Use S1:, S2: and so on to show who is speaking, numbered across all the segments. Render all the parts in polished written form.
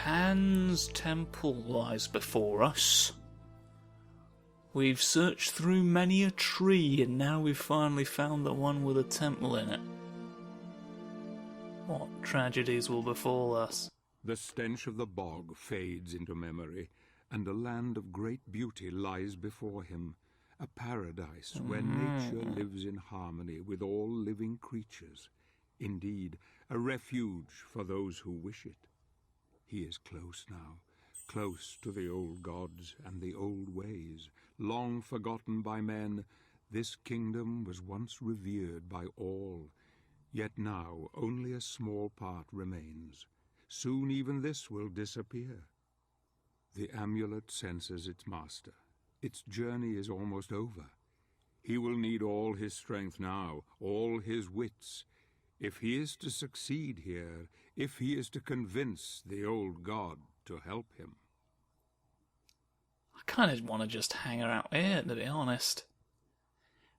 S1: Pan's temple lies before us. We've searched through many a tree, and now we've finally found the one with a temple in it. What tragedies will befall us?
S2: The stench of the bog fades into memory, and a land of great beauty lies before him, a paradise where nature lives in harmony with all living creatures. Indeed, a refuge for those who wish it. He is close now, close to the old gods and the old ways. Long forgotten by men, this kingdom was once revered by all. Yet now only a small part remains. Soon even this will disappear. The amulet senses its master. Its journey is almost over. He will need all his strength now, all his wits. If he is to succeed here, if he is to convince the old god to help him.
S1: I kind of want to just hang out here, to be honest.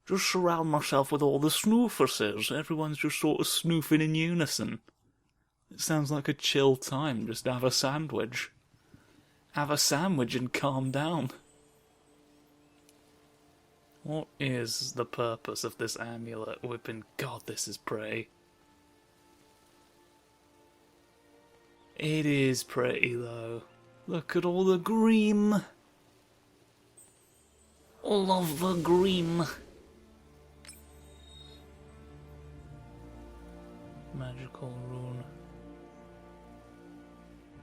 S1: Just surround myself with all the snoofers. Everyone's just sort of snoofing in unison. It sounds like a chill time. Just have a sandwich. Have a sandwich and calm down. What is the purpose of this amulet? God, this is pretty. It is pretty, though. Look at all the green. All of the green. Magical rune.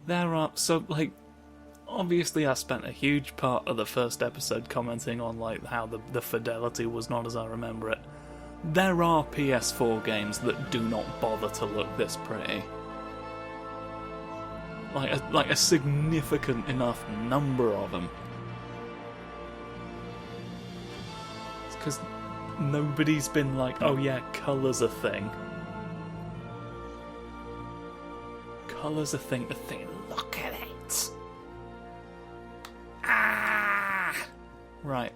S1: There are... So, like... Obviously I spent a huge part of the first episode commenting on like how the fidelity was not as I remember it. There are PS4 games that do not bother to look this pretty. Like a significant enough number of them. It's because nobody's been like, oh yeah, colour's a thing. Colour's a thing. Look at it. Right.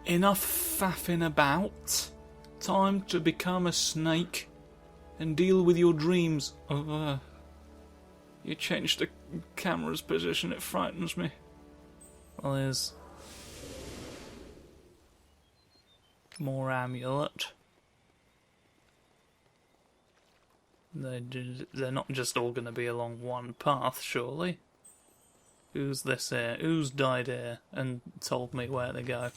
S1: Enough faffing about. Time to become a snake and deal with your dreams. Oh, you changed the camera's position, it frightens me. Well, there's more amulet. They're not just all going to be along one path, surely. Who's this here? Who's died here and told me where to go?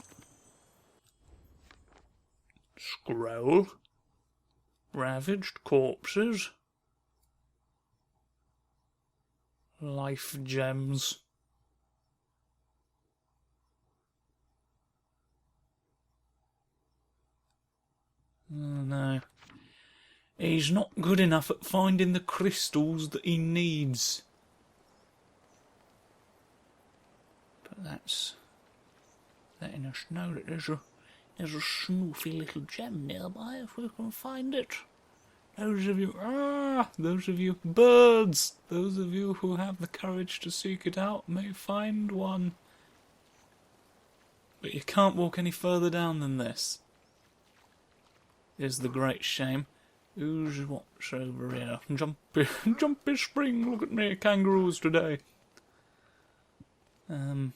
S1: Scroll. Ravaged corpses. Life gems. Oh no. He's not good enough at finding the crystals that he needs. But that's letting us know that there's a snoofy little gem nearby if we can find it. Those of you birds, those of you who have the courage to seek it out may find one. But you can't walk any further down than this. Is the great shame. What's over here? Jumpy spring, look at me, kangaroos today. No,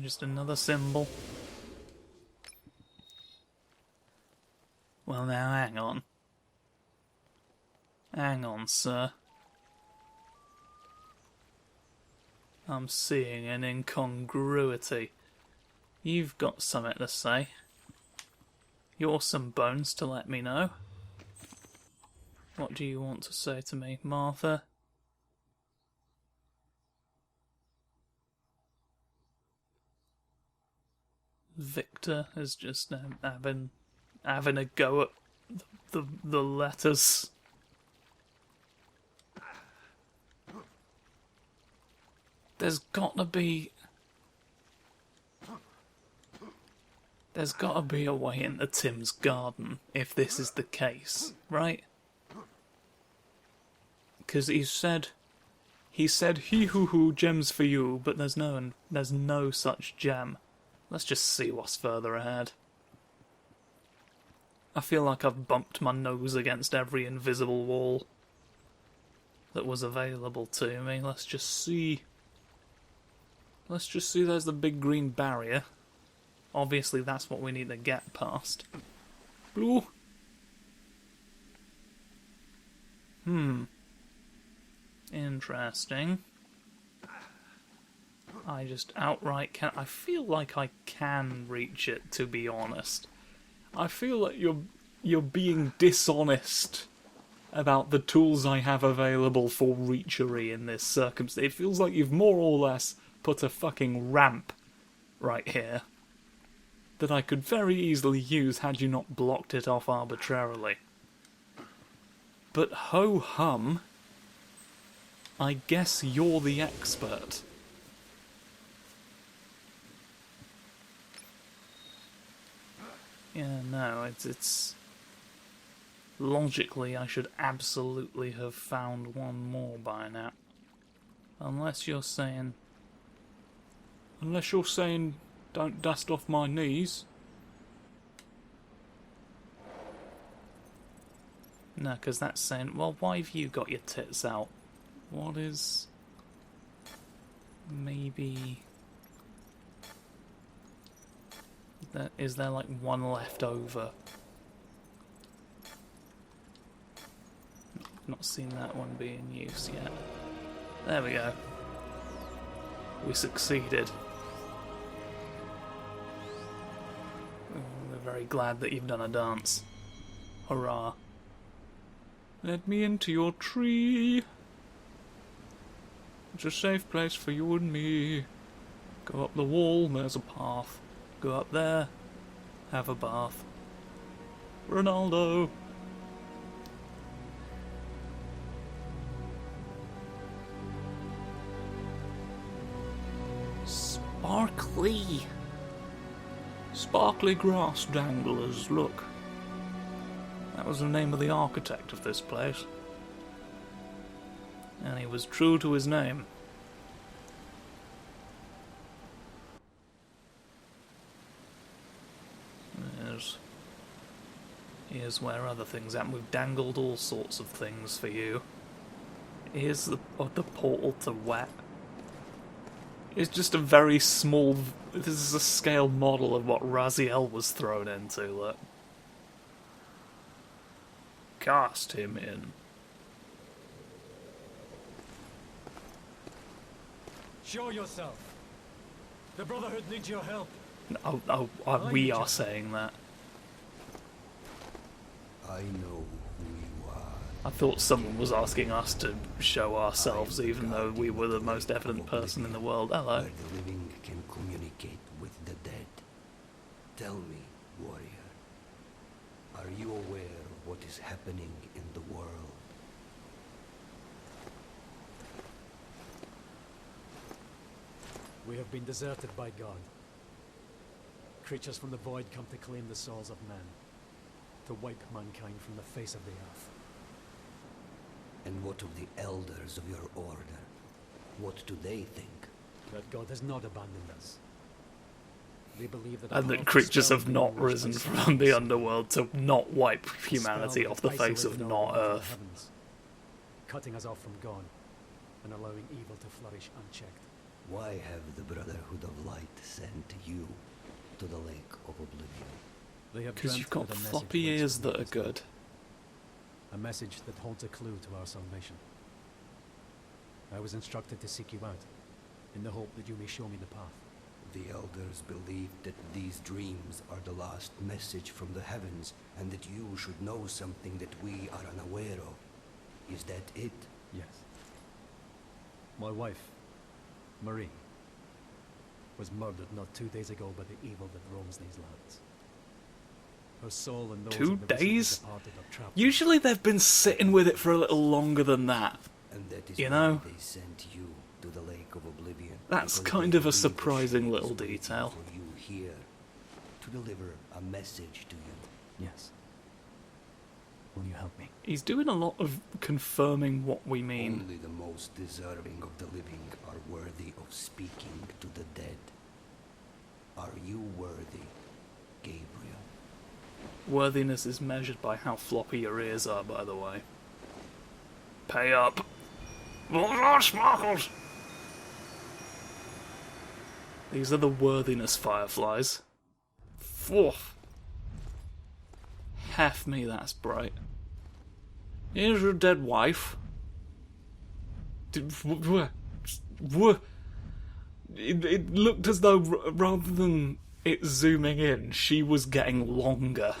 S1: just another symbol. Well now, hang on. Hang on, sir. I'm seeing an incongruity. You've got something to say. You're some bones to let me know. What do you want to say to me, Martha? Victor is just having a go at the letters. There's got to be a way into Tim's garden if this is the case, right? Because he said hee hoo hoo gems for you, but there's no such gem. Let's just see what's further ahead. I feel like I've bumped my nose against every invisible wall that was available to me. Let's just see. Let's just see, there's the big green barrier. Obviously that's what we need to get past. Blue. Interesting. I just outright can't. I feel like I can reach it, to be honest. I feel like you're being dishonest about the tools I have available for reachery in this circumstance. It feels like you've more or less put a fucking ramp right here that I could very easily use had you not blocked it off arbitrarily. But ho-hum, I guess you're the expert. Yeah, no, it's... Logically, I should absolutely have found one more by now. Unless you're saying... don't dust off my knees. No, because that's saying, well, why have you got your tits out? What is... Maybe... Is there like one left over? Not seen that one be in use yet. There we go. We succeeded. We're very glad that you've done a dance. Hurrah. Let me into your tree. It's a safe place for you and me. Go up the wall, there's a path. Go up there, have a bath. Ronaldo. Sparkly. Sparkly grass danglers, look. That was the name of the architect of this place. And he was true to his name. Here's where other things happen. We've dangled all sorts of things for you. Here's the portal to wet. It's just a very small... This is a scale model of what Raziel was thrown into, look. Cast him in.
S3: Show yourself. The Brotherhood needs your help.
S1: We are saying that.
S4: I know who you are.
S1: I thought someone was asking us to show ourselves, even though we were the most evident person in the world. Hello.
S4: Where the living can communicate with the dead. Tell me, warrior, are you aware of what is happening in the world?
S3: We have been deserted by God. Creatures from the void come to claim the souls of men, to wipe mankind from the face of the earth.
S4: And what of the elders of your order? What do they think?
S3: That God has not abandoned us. They believe that...
S1: And that creatures have not risen from the underworld to not wipe humanity off the face of not Earth.
S3: Heavens, cutting us off from God and allowing evil to flourish unchecked.
S4: Why have the Brotherhood of Light sent you to the Lake of Oblivion?
S1: Because you've got floppy ears that are good.
S3: A message that holds a clue to our salvation. I was instructed to seek you out, in the hope that you may show me the path.
S4: The elders believe that these dreams are the last message from the heavens, and that you should know something that we are unaware of. Is that it?
S3: Yes. My wife, Marie, was murdered not 2 days ago by the evil that roams these lands. Her soul and those
S1: 2
S3: of the recently
S1: days?
S3: departed are trapped.
S1: Usually they've been sitting with it for a little longer than that.
S4: And that is
S1: You
S4: why
S1: know?
S4: they sent you to the Lake of Oblivion.
S1: That's
S4: because
S1: kind
S4: they
S1: of a
S4: believe
S1: surprising
S4: she
S1: little
S4: is waiting
S1: detail.
S4: For you here, to deliver a message to you.
S3: Yes. Will you help me?
S1: He's doing a lot of confirming what we mean.
S4: Only the most deserving of the living are worthy of speaking to the dead. Are you worthy, Gabriel?
S1: Worthiness is measured by how floppy your ears are, by the way. Pay up. Bonjour, Sparkles! These are the worthiness fireflies. Fourth. Half me, that's bright. Here's your dead wife. It looked as though, rather than it zooming in, she was getting longer.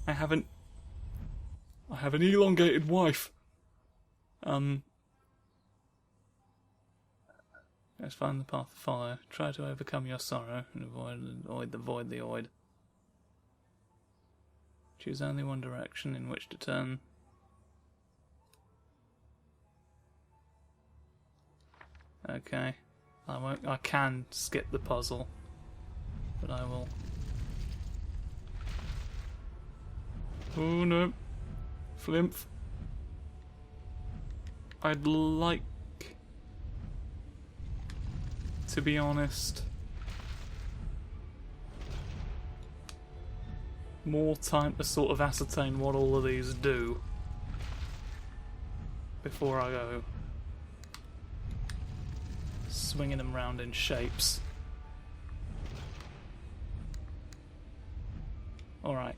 S1: I have an elongated wife. Let's find the path to follow. Try to overcome your sorrow and avoid the void. Choose only one direction in which to turn. Okay. I can skip the puzzle, but I will. Oh no. Flimph. I'd like, to be honest, more time to sort of ascertain what all of these do before I go swinging them round in shapes. Alright.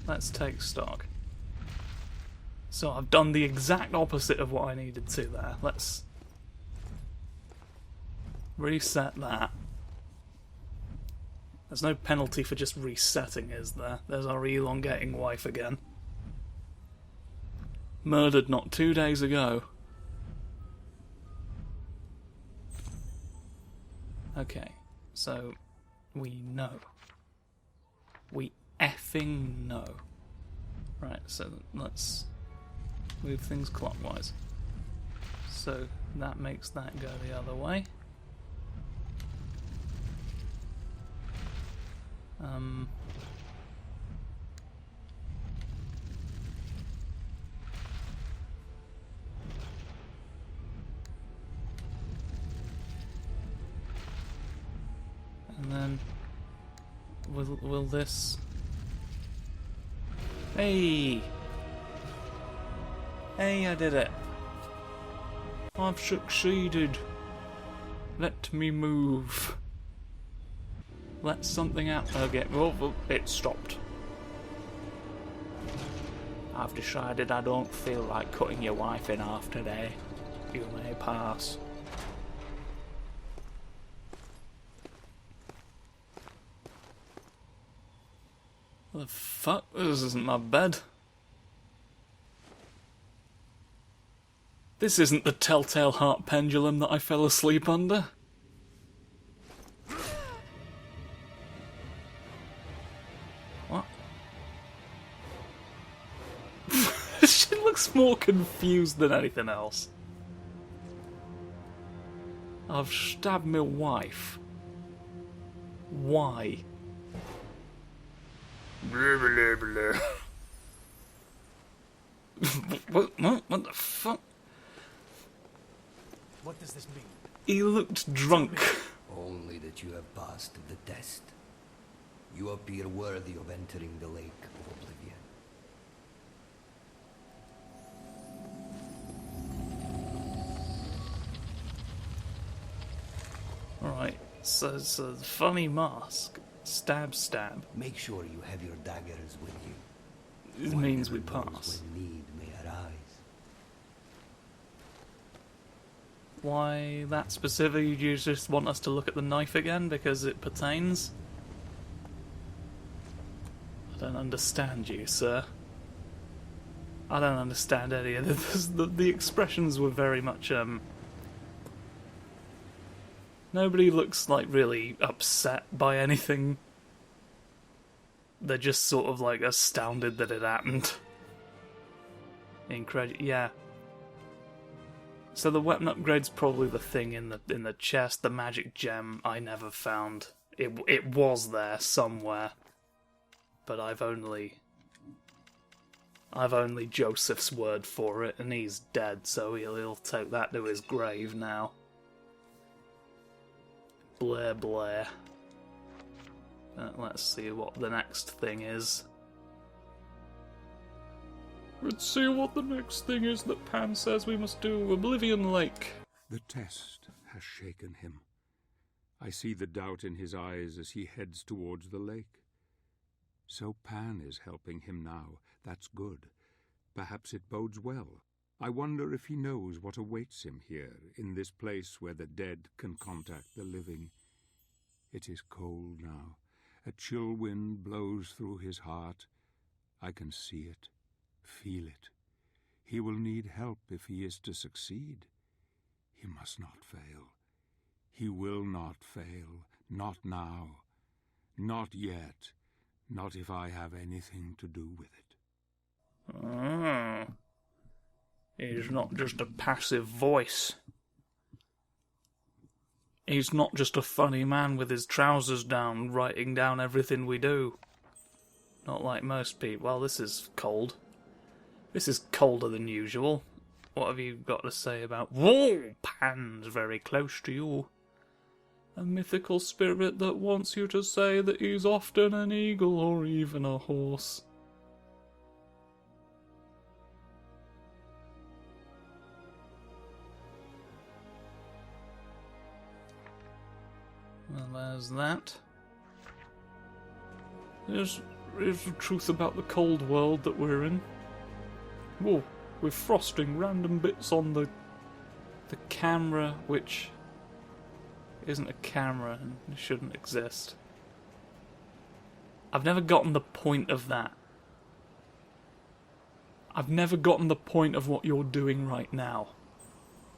S1: Let's take stock. So I've done the exact opposite of what I needed to there. Let's reset that. There's no penalty for just resetting, is there? There's our elongating wife again. Murdered not 2 days ago. Okay, so we know. We effing know. Right, so let's move things clockwise. So that makes that go the other way. And then will this? Hey, I did it. I've succeeded. Let me move. Let something out. Okay, well, it stopped. I've decided I don't feel like cutting your wife in half today. You may pass. The fuck? This isn't my bed. This isn't the telltale heart pendulum that I fell asleep under. What? She looks more confused than anything else. I've stabbed my wife. Why? Blah, blah, blah. What the fuck?
S3: What does this mean?
S1: He looked drunk.
S4: Only that you have passed the test. You appear worthy of entering the Lake of Oblivion.
S1: Alright, so the funny mask. Stab, stab.
S4: Make sure you have your daggers with you.
S1: It
S4: One
S1: means we
S4: never knows
S1: pass.
S4: when need may arise.
S1: Why that specific? You just want us to look at the knife again because it pertains? I don't understand you, sir. I don't understand any of this. The expressions were very much, Nobody looks like really upset by anything. They're just sort of like astounded that it happened. Yeah. So the weapon upgrade's probably the thing in the chest. The magic gem I never found. It was there somewhere, but I've only Joseph's word for it, and he's dead, so he'll take that to his grave now. Blair, Blair. Let's see what the next thing is. Let's see what the next thing is that Pan says we must do. Oblivion Lake.
S2: The test has shaken him. I see the doubt in his eyes as he heads towards the lake. So Pan is helping him now. That's good. Perhaps it bodes well. I wonder if he knows what awaits him here, in this place where the dead can contact the living. It is cold now. A chill wind blows through his heart. I can see it, feel it. He will need help if he is to succeed. He must not fail. He will not fail. Not now. Not yet. Not if I have anything to do with it.
S1: Ah. He's not just a passive voice. He's not just a funny man with his trousers down, writing down everything we do. Not like most people. Well, this is cold. This is colder than usual. What have you got to say about... Whoa! Pan's very close to you. A mythical spirit that wants you to say that he's often an eagle or even a horse. Well, there's that. Here's the truth about the cold world that we're in. Whoa, we're frosting random bits on the camera, which isn't a camera and shouldn't exist. I've never gotten the point of that. I've never gotten the point of what you're doing right now.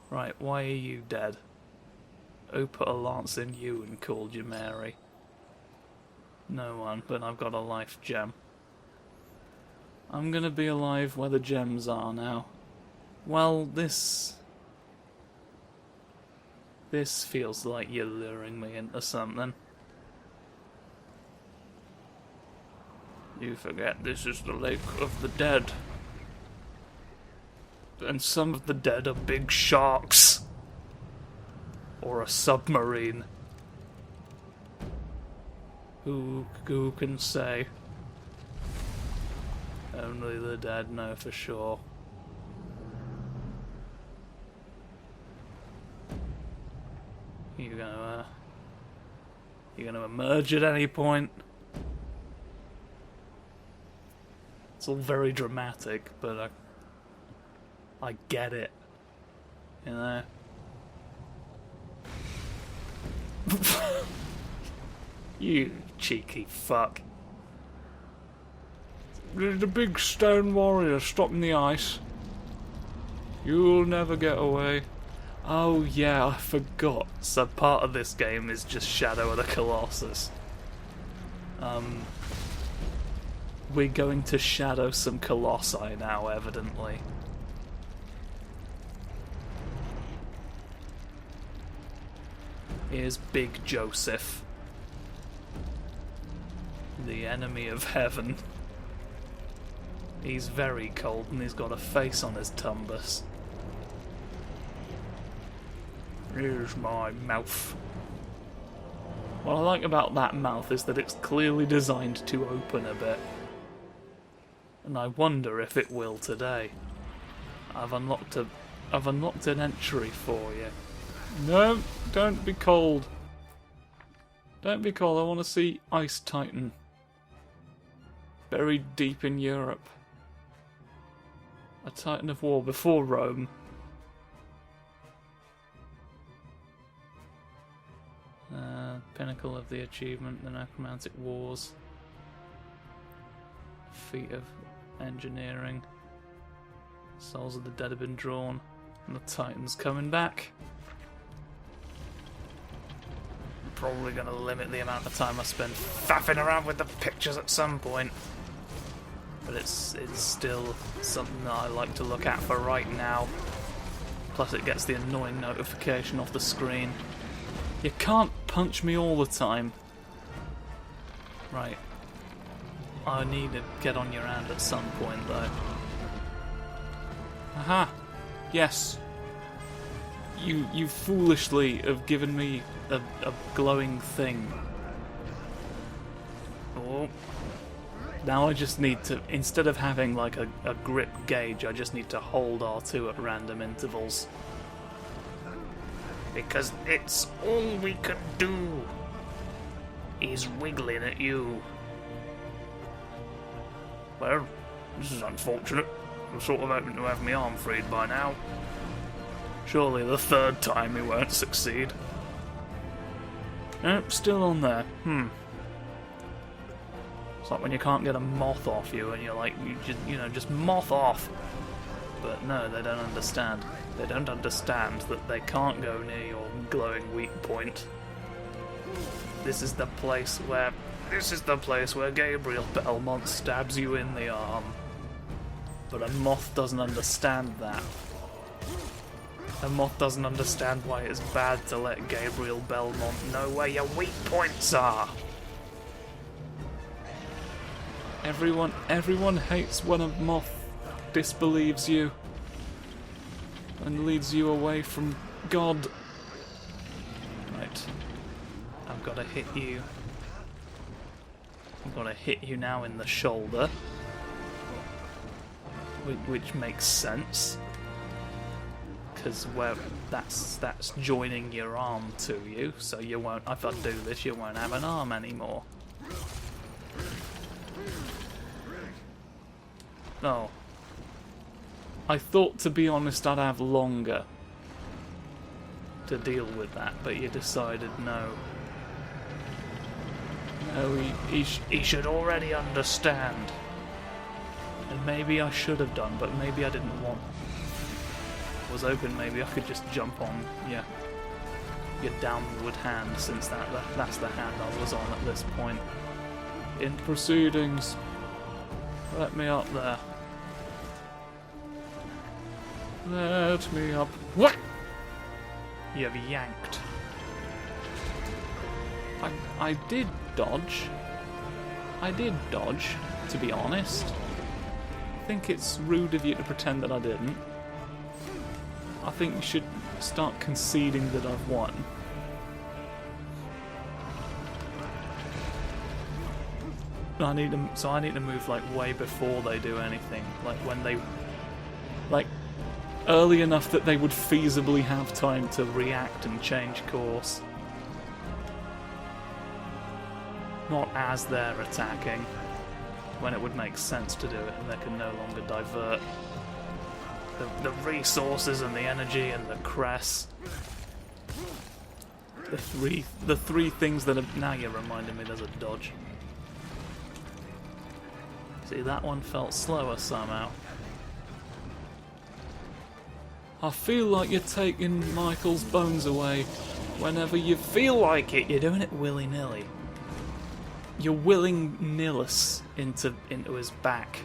S1: Right, why are you dead? Who put a lance in you and called you Mary? No one, but I've got a life gem. I'm gonna be alive where the gems are now. Well, this feels like you're luring me into something. You forget this is the Lake of the Dead. And some of the dead are big sharks. Or a submarine. Who can say? Only the dead know for sure. You gonna emerge at any point? It's all very dramatic, but I get it. You know? You cheeky fuck. There's a big stone warrior stuck in the ice. You'll never get away. Oh yeah, I forgot. So part of this game is just Shadow of the Colossus. We're going to shadow some colossi now, evidently. Here's Big Joseph. The enemy of heaven. He's very cold and he's got a face on his tumbus. Here's my mouth. What I like about that mouth is that it's clearly designed to open a bit. And I wonder if it will today. I've unlocked an entry for you. No, don't be cold. Don't be cold, I want to see Ice Titan. Buried deep in Europe. A Titan of war before Rome. Pinnacle of the achievement, the Necromantic Wars. Feat of engineering. Souls of the dead have been drawn. And the Titan's coming back. I'm probably going to limit the amount of time I spend faffing around with the pictures at some point. But it's still something that I like to look at for right now. Plus it gets the annoying notification off the screen. You can't punch me all the time. Right. I need to get on your hand at some point though. Aha! Yes. You foolishly have given me a glowing thing. Oh. Now I just need to, instead of having like a grip gauge, I just need to hold R2 at random intervals. Because it's all we can do. He's wiggling at you. Well, this is unfortunate. I'm sort of hoping to have my arm freed by now. Surely the third time he won't succeed. Nope, still on there. It's like when you can't get a moth off you and you're like, just moth off. But no, they don't understand. They don't understand that they can't go near your glowing weak point. This is the place where Gabriel Belmont stabs you in the arm. But a moth doesn't understand that. A moth doesn't understand why it's bad to let Gabriel Belmont know where your weak points are. Everyone hates when a moth disbelieves you and leads you away from God. Right. I've got to hit you. I've got to hit you now in the shoulder. Which makes sense. Because that's joining your arm to you, so you won't, if I do this, you won't have an arm anymore. Oh. I thought, to be honest, I'd have longer to deal with that, but you decided no. No, he should already understand. And maybe I should have done, but maybe I didn't want. I was hoping maybe I could just jump on your downward hand, since that's the hand I was on at this point. In proceedings. Let me up there. Let me up. What? You've yanked. I did dodge. I did dodge, to be honest. I think it's rude of you to pretend that I didn't. I think you should start conceding that I've won. I need to move like way before they do anything. Like when they, like early enough that they would feasibly have time to react and change course. Not as they're attacking, when it would make sense to do it and they can no longer divert the resources and the energy and the cress. The three things that are, now you're reminding me there's a dodge. See, that one felt slower somehow. I feel like you're taking Michael's bones away whenever you feel like it. You're doing it willy-nilly. You're willing Nillis into his back.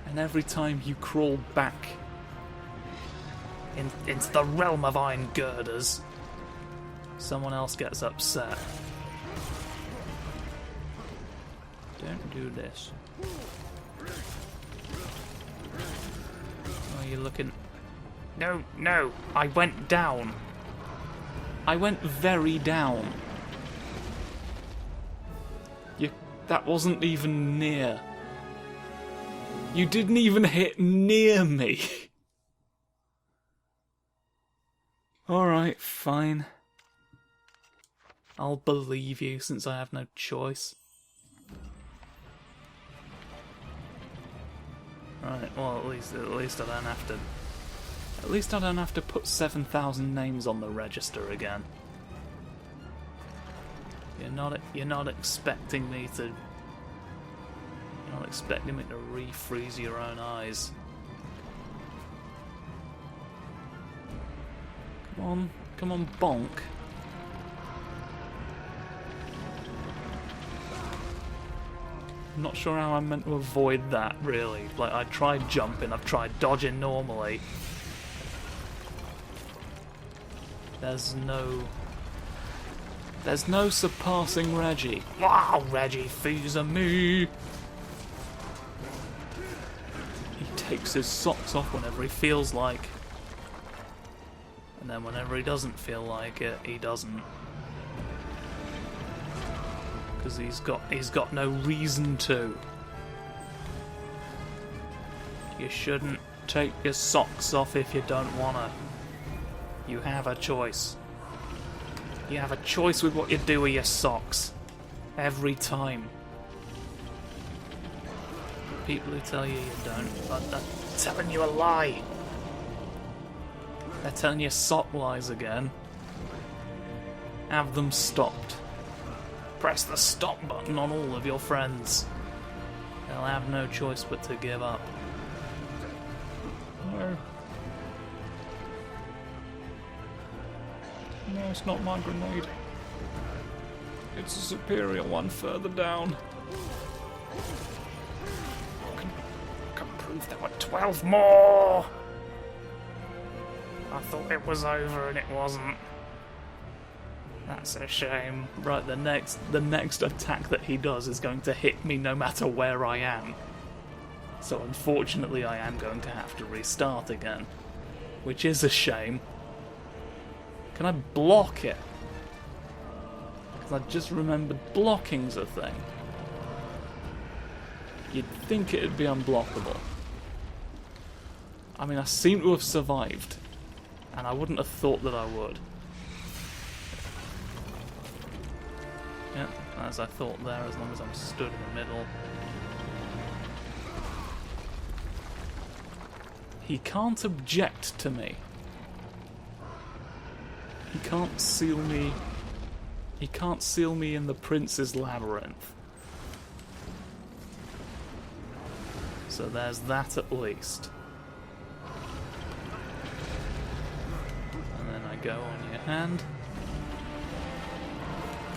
S1: And every time you crawl back into the realm of iron girders, someone else gets upset. Don't do this. Oh, you're looking... No, I went down. I went very down. That wasn't even near. You didn't even hit near me. Alright, fine. I'll believe you since I have no choice. Right, well at least I don't have to. At least I don't have to put 7,000 names on the register again. You're not expecting me to. You're not expecting me to refreeze your own eyes. Come on, bonk. I'm not sure how I'm meant to avoid that, really. Like, I tried jumping, I've tried dodging normally. There's no surpassing Reggie. Wow, Reggie Fils-Ami! He takes his socks off whenever he feels like. And then whenever he doesn't feel like it, he doesn't. Because he's got no reason to. You shouldn't take your socks off if you don't wanna. You have a choice. You have a choice with what you do with your socks. Every time. People who tell you don't, but they're telling you a lie. They're telling you sock lies again. Have them stopped. Press the stop button on all of your friends. They'll have no choice but to give up. No. No, it's not my grenade. It's a superior one further down. I can prove there were 12 more! I thought it was over and it wasn't. That's a shame. Right, the next attack that he does is going to hit me no matter where I am. So unfortunately I am going to have to restart again. Which is a shame. Can I block it? Because I just remembered blocking's a thing. You'd think it'd be unblockable. I mean, I seem to have survived. And I wouldn't have thought that I would. Yep, as I thought there, as long as I'm stood in the middle. He can't object to me. He can't seal me. He can't seal me in the Prince's Labyrinth. So there's that at least. And then I go on your hand.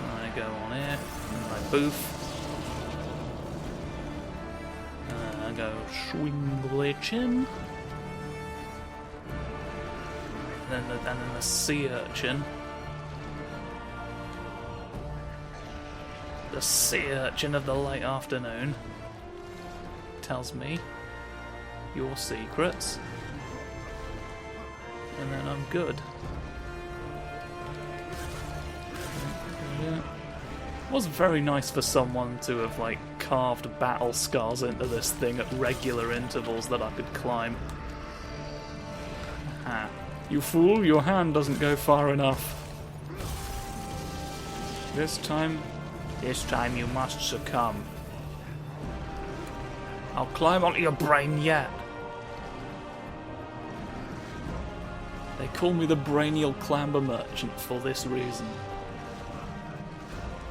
S1: And I go on here. And I boof. And I go swing the chin. And then the sea urchin. The sea urchin of the late afternoon tells me your secrets, and then I'm good. Yeah. It was very nice for someone to have like carved battle scars into this thing at regular intervals that I could climb. Aha. You fool, your hand doesn't go far enough. This time you must succumb. I'll climb onto your brain yet. They call me the brainial clamber merchant for this reason.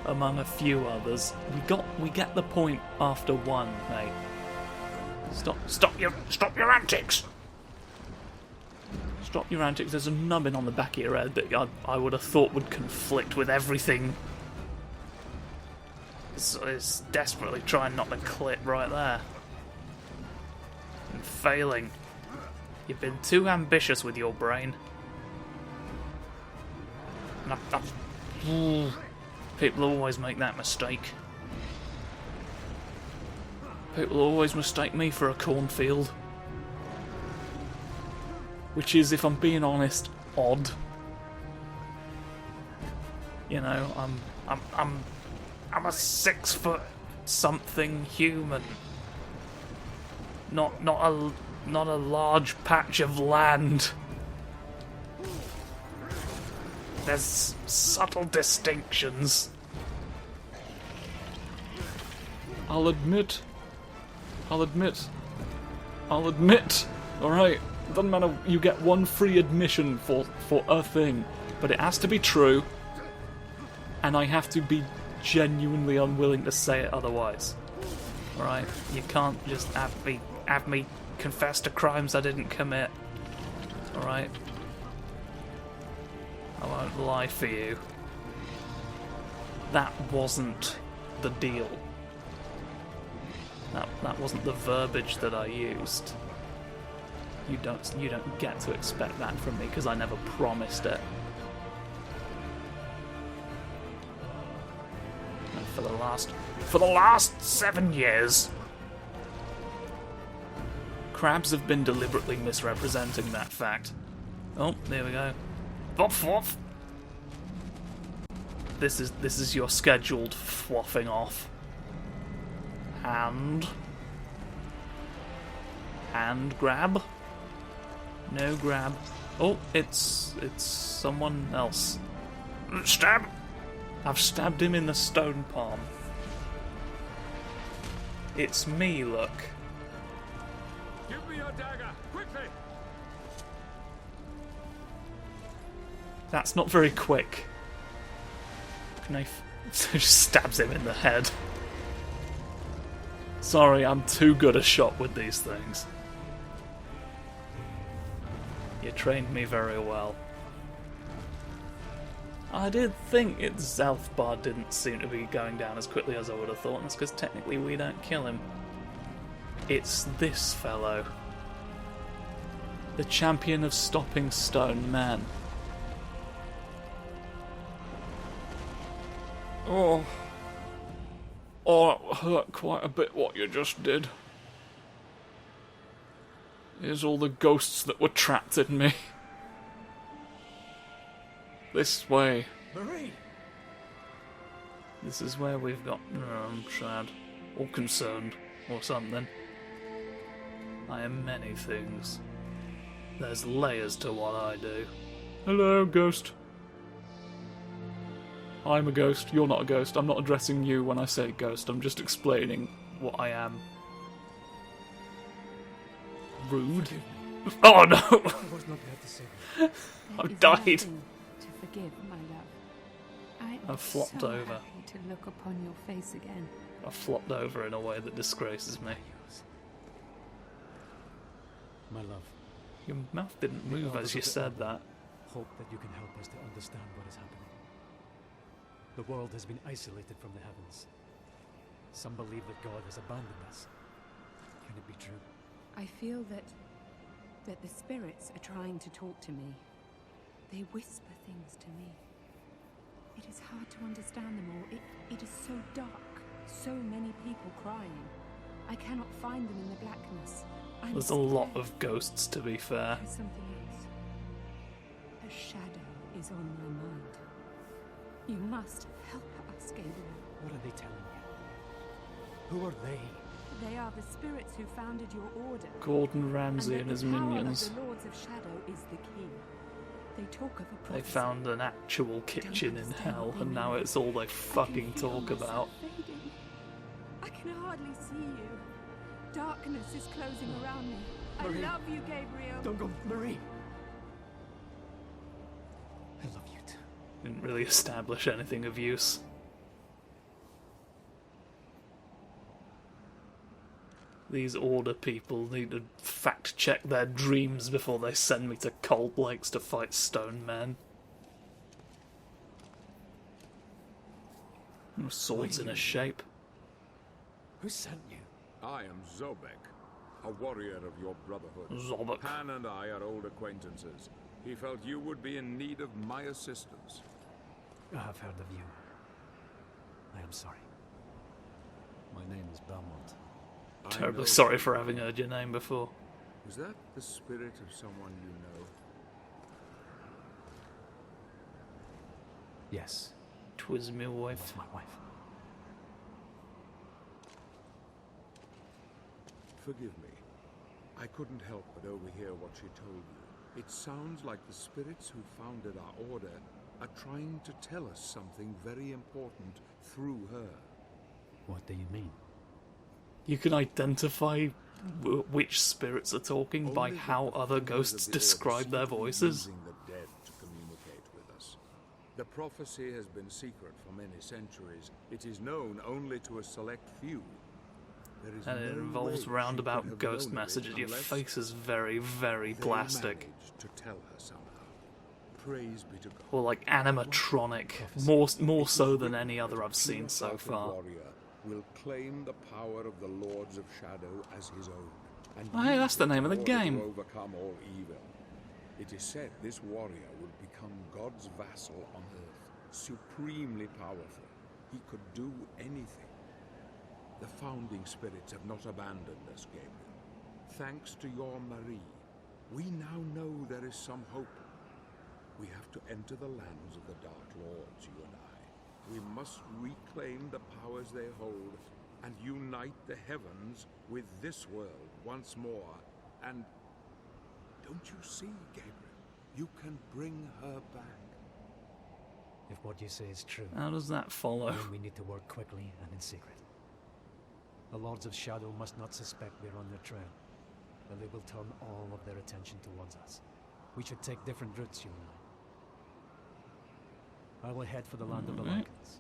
S1: Among a few others. We get the point after one, mate. Stop your antics! Stop your antics. There's a nubbin on the back of your head that I would have thought would conflict with everything. It's desperately trying not to clip right there. And failing. You've been too ambitious with your brain. People always make that mistake. People always mistake me for a cornfield. Which is, if I'm being honest, odd. You know, I'm a 6 foot something human. Not a large patch of land. There's subtle distinctions. I'll admit. Alright. Doesn't matter, you get one free admission for a thing, but it has to be true, and I have to be genuinely unwilling to say it otherwise. Alright, you can't just have me confess to crimes I didn't commit. Alright? I won't lie for you. That wasn't the deal. That wasn't the verbiage that I used. You don't get to expect that from me because I never promised it. And for the last 7 years, crabs have been deliberately misrepresenting that fact. Oh, there we go. Bop, bop. This is your scheduled fluffing off. Hand grab. No grab. Oh, it's someone else. Stab! I've stabbed him in the stone palm. It's me, look.
S2: Give me your dagger, quickly!
S1: That's not very quick. Knife. Just stabs him in the head. Sorry, I'm too good a shot with these things. You trained me very well. I did think its health bar didn't seem to be going down as quickly as I would have thought, and that's because technically we don't kill him. It's this fellow. The champion of stopping stone men. Oh, it hurt quite a bit what you just did. Here's all the ghosts that were trapped in me. This way.
S3: Marie!
S1: This is where we've got... I'm sad. Or concerned. Or something. I am many things. There's layers to what I do. Hello, ghost. I'm a ghost. You're not a ghost. I'm not addressing you when I say ghost. I'm just explaining what I am. Rude. Oh no!
S3: I was not there to save you.
S1: I've died.
S5: To forgive, my love. I am
S1: I've flopped
S5: so
S1: over.
S5: happy to look upon your face again.
S1: I flopped over in a way that disgraces me.
S3: My love,
S1: Your mouth didn't move as you said that.
S3: hope that you can help us to understand what is happening. The world has been isolated from the heavens. Some believe that God has abandoned us. Can it be true?
S5: I feel that the spirits are trying to talk to me. They whisper things to me. It is hard to understand them all. It is so dark. So many people crying. I cannot find them in the blackness.
S1: There's a lot of ghosts, to be fair.
S5: There's something else. A shadow is on my mind. You must help us, Gabriel.
S3: What are they telling you? Who are they?
S5: They are the spirits who founded your order.
S1: Gordon Ramsay
S5: that
S1: and his
S5: the power
S1: minions.
S5: of the Lords of Shadow is the key. They talk of a
S1: They
S5: prophecy.
S1: found an actual kitchen in hell, and now it's all they fucking talk about.
S5: Fading. I can hardly see you. Darkness is closing around me.
S3: Marie.
S5: I love you, Gabriel.
S3: Don't go, Marie! I love you too.
S1: Didn't really establish anything of use. These order people need to fact check their dreams before they send me to Cold Lakes to fight stone men. Swords in a shape.
S3: Who sent you?
S2: I am Zobek, a warrior of your brotherhood.
S1: Zobek.
S2: Pan and I are old acquaintances. He felt you would be in need of my assistance.
S3: I have heard of you. I am sorry. My name is Belmont.
S2: I
S1: Terribly
S2: know
S1: sorry
S2: you.
S1: for having heard your name before.
S2: Is that the spirit of someone you know?
S3: Yes,
S1: 'Twas me wife.
S3: that's my wife.
S2: Forgive me. I couldn't help but overhear what she told you. It sounds like the spirits who founded our order are trying to tell us something very important through her.
S3: What do you mean?
S1: You can identify which spirits are talking by
S2: Only
S1: how
S2: the
S1: other
S2: founders of
S1: ghosts
S2: the order
S1: describe their
S2: secretly
S1: voices.
S2: using the dead to communicate with us. The prophecy has been secret for many centuries. It is known only to a select few. There is
S1: And it
S2: no
S1: involves
S2: way she could
S1: roundabout
S2: have
S1: ghost
S2: known of it
S1: messages. Your
S2: unless
S1: face is very, very
S2: they
S1: plastic.
S2: managed to tell her somehow. Praise be to God.
S1: Or like animatronic. More so than any other I've seen so
S2: Pure-hearted
S1: far.
S2: warrior will claim the power of the Lords of Shadow as his own. And
S1: Oh, hey,
S2: use
S1: that's the
S2: it
S1: name of
S2: in
S1: the
S2: order
S1: game.
S2: To overcome all evil. It is said this warrior will become God's vassal on earth, supremely powerful. He could do anything. The founding spirits have not abandoned us, Gabriel. Thanks to your Marie, we now know there is some hope. We have to enter the lands of the Dark Lords, you and I. We must reclaim the powers they hold and unite the heavens with this world once more. And don't you see, Gabriel? You can bring her back.
S3: If what you say is true,
S1: How does that follow?
S3: then we need to work quickly and in secret. The Lords of Shadow must not suspect we're on their trail, or they will turn all of their attention towards us. We should take different routes, you and I. I will head for the land of the
S1: Alright.
S3: Lycans.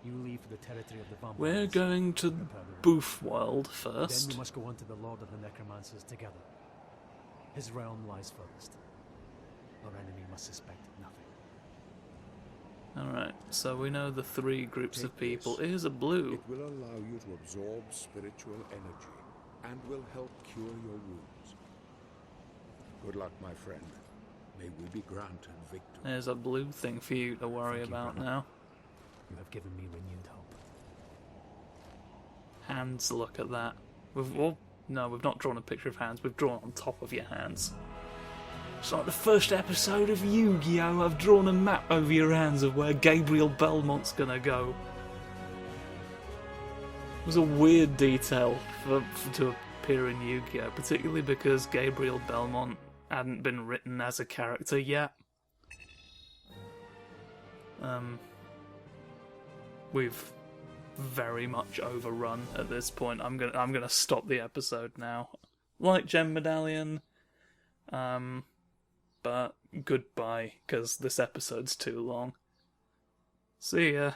S3: You leave for the territory of the vampires.
S1: We're going to
S3: Prepare the road.
S1: Boof World
S3: Then
S1: first.
S3: we must go on to the Lord of the Necromancers together. His realm lies furthest. Our enemy must suspect nothing.
S1: Alright, so we know the three groups
S2: Take
S1: of people.
S2: this.
S1: Here's a blue.
S2: It will allow you to absorb spiritual energy and will help cure your wounds. Good luck, my friend. May we be granted victory.
S1: There's a blue thing for you to worry
S3: Thank you,
S1: about
S3: brother.
S1: now.
S3: You have given me renewed hope.
S1: Hands, look at that. Well, no, we've not drawn a picture of hands. We've drawn on top of your hands. It's like the first episode of Yu-Gi-Oh! I've drawn a map over your hands of where Gabriel Belmont's gonna go. It was a weird detail to appear in Yu-Gi-Oh! Particularly because Gabriel Belmont hadn't been written as a character yet. We've very much overrun at this point. I'm gonna stop the episode now. Like Gem Medallion, but goodbye, because this episode's too long. See ya.